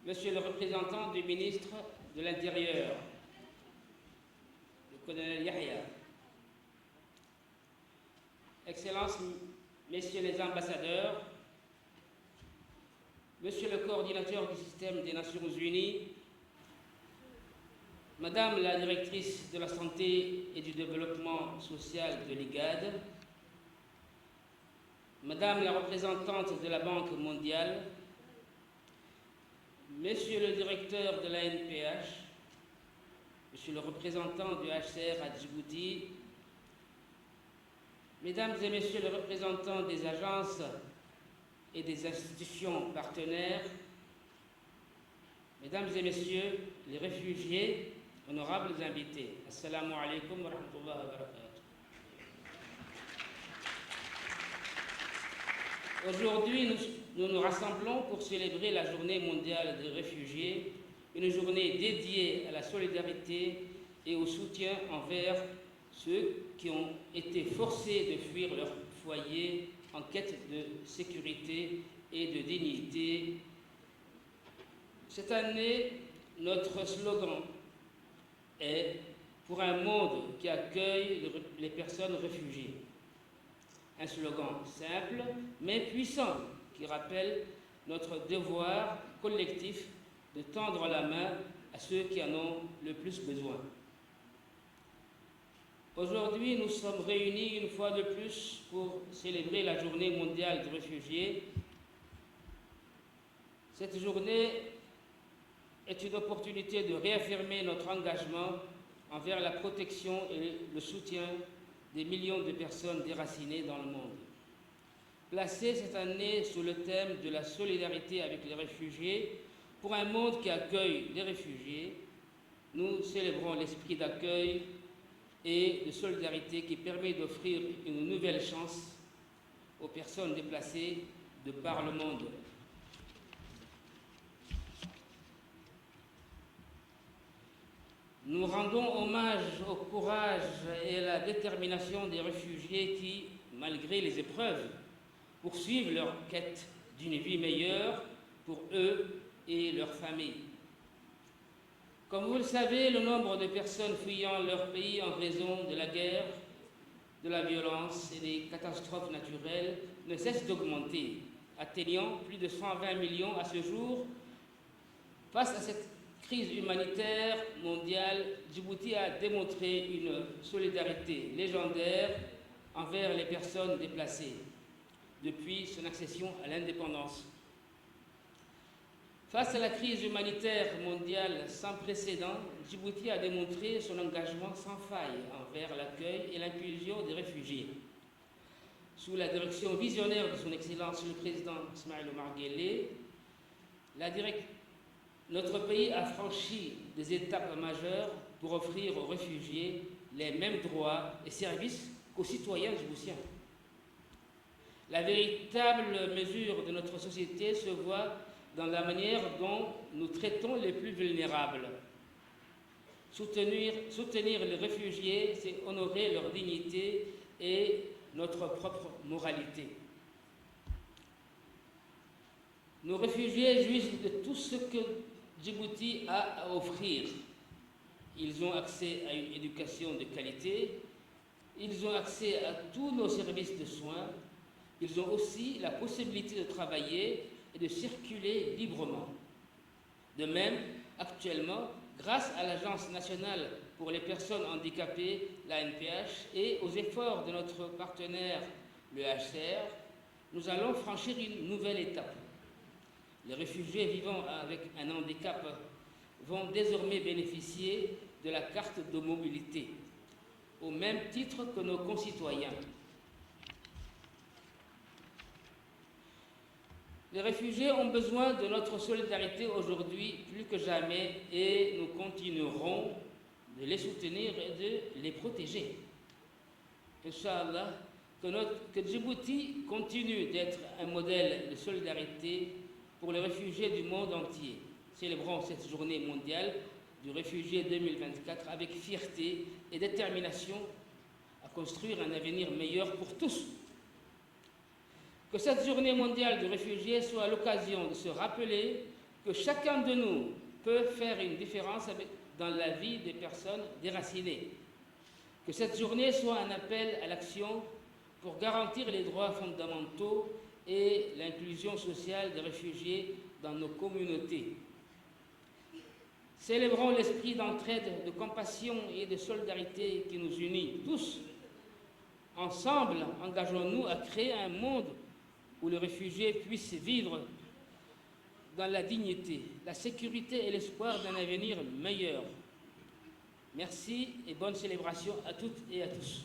Monsieur le représentant du ministre de l'Intérieur, le colonel Yahya, Excellences, Messieurs les ambassadeurs, Monsieur le coordinateur du système des Nations Unies, Madame la directrice de la santé et du développement social de l'IGAD, Madame la représentante de la Banque mondiale, Monsieur le directeur de la NPH, Monsieur le représentant du HCR à Djibouti, Mesdames et Messieurs les représentants des agences et des institutions partenaires, Mesdames et Messieurs les réfugiés, honorables invités, Assalamu alaikum wa rahmatullahi wa barakatuh. Aujourd'hui, nous nous rassemblons pour célébrer la Journée mondiale des réfugiés, une journée dédiée à la solidarité et au soutien envers ceux qui ont été forcés de fuir leur foyer en quête de sécurité et de dignité. Cette année, notre slogan est « Pour un monde qui accueille les personnes réfugiées ». Un slogan simple mais puissant qui rappelle notre devoir collectif de tendre la main à ceux qui en ont le plus besoin. Aujourd'hui, nous sommes réunis une fois de plus pour célébrer la Journée mondiale des réfugiés. Cette journée est une opportunité de réaffirmer notre engagement envers la protection et le soutien des millions de personnes déracinées dans le monde. Placée cette année sous le thème de la solidarité avec les réfugiés, pour un monde qui accueille les réfugiés, nous célébrons l'esprit d'accueil et de solidarité qui permet d'offrir une nouvelle chance aux personnes déplacées de par le monde. Nous rendons hommage au courage et à la détermination des réfugiés qui, malgré les épreuves, poursuivent leur quête d'une vie meilleure pour eux et leurs familles. Comme vous le savez, le nombre de personnes fuyant leur pays en raison de la guerre, de la violence et des catastrophes naturelles ne cesse d'augmenter, atteignant plus de 120 millions à ce jour. Face à cette crise humanitaire mondiale, Djibouti a démontré une solidarité légendaire envers les personnes déplacées depuis son accession à l'indépendance. Face à la crise humanitaire mondiale sans précédent, Djibouti a démontré son engagement sans faille envers l'accueil et l'inclusion des réfugiés. Sous la direction visionnaire de son Excellence le Président Ismaël Omar Guelleh, notre pays a franchi des étapes majeures pour offrir aux réfugiés les mêmes droits et services qu'aux citoyens djiboutiens. La véritable mesure de notre société se voit dans la manière dont nous traitons les plus vulnérables. Soutenir les réfugiés, c'est honorer leur dignité et notre propre moralité. Nos réfugiés jouissent de tout ce que Djibouti a à offrir. Ils ont accès à une éducation de qualité, ils ont accès à tous nos services de soins, ils ont aussi la possibilité de travailler et de circuler librement. De même, actuellement, grâce à l'Agence nationale pour les personnes handicapées, la NPH, et aux efforts de notre partenaire, le HCR, nous allons franchir une nouvelle étape. Les réfugiés vivant avec un handicap vont désormais bénéficier de la carte de mobilité, au même titre que nos concitoyens. Les réfugiés ont besoin de notre solidarité aujourd'hui plus que jamais et nous continuerons de les soutenir et de les protéger. Inch'Allah, que Djibouti continue d'être un modèle de solidarité pour les réfugiés du monde entier. Célébrons cette journée mondiale du réfugié 2024 avec fierté et détermination à construire un avenir meilleur pour tous. Que cette journée mondiale du réfugié soit l'occasion de se rappeler que chacun de nous peut faire une différence dans la vie des personnes déracinées. Que cette journée soit un appel à l'action pour garantir les droits fondamentaux et l'inclusion sociale des réfugiés dans nos communautés. Célébrons l'esprit d'entraide, de compassion et de solidarité qui nous unit tous. Ensemble, engageons-nous à créer un monde où les réfugiés puissent vivre dans la dignité, la sécurité et l'espoir d'un avenir meilleur. Merci et bonne célébration à toutes et à tous.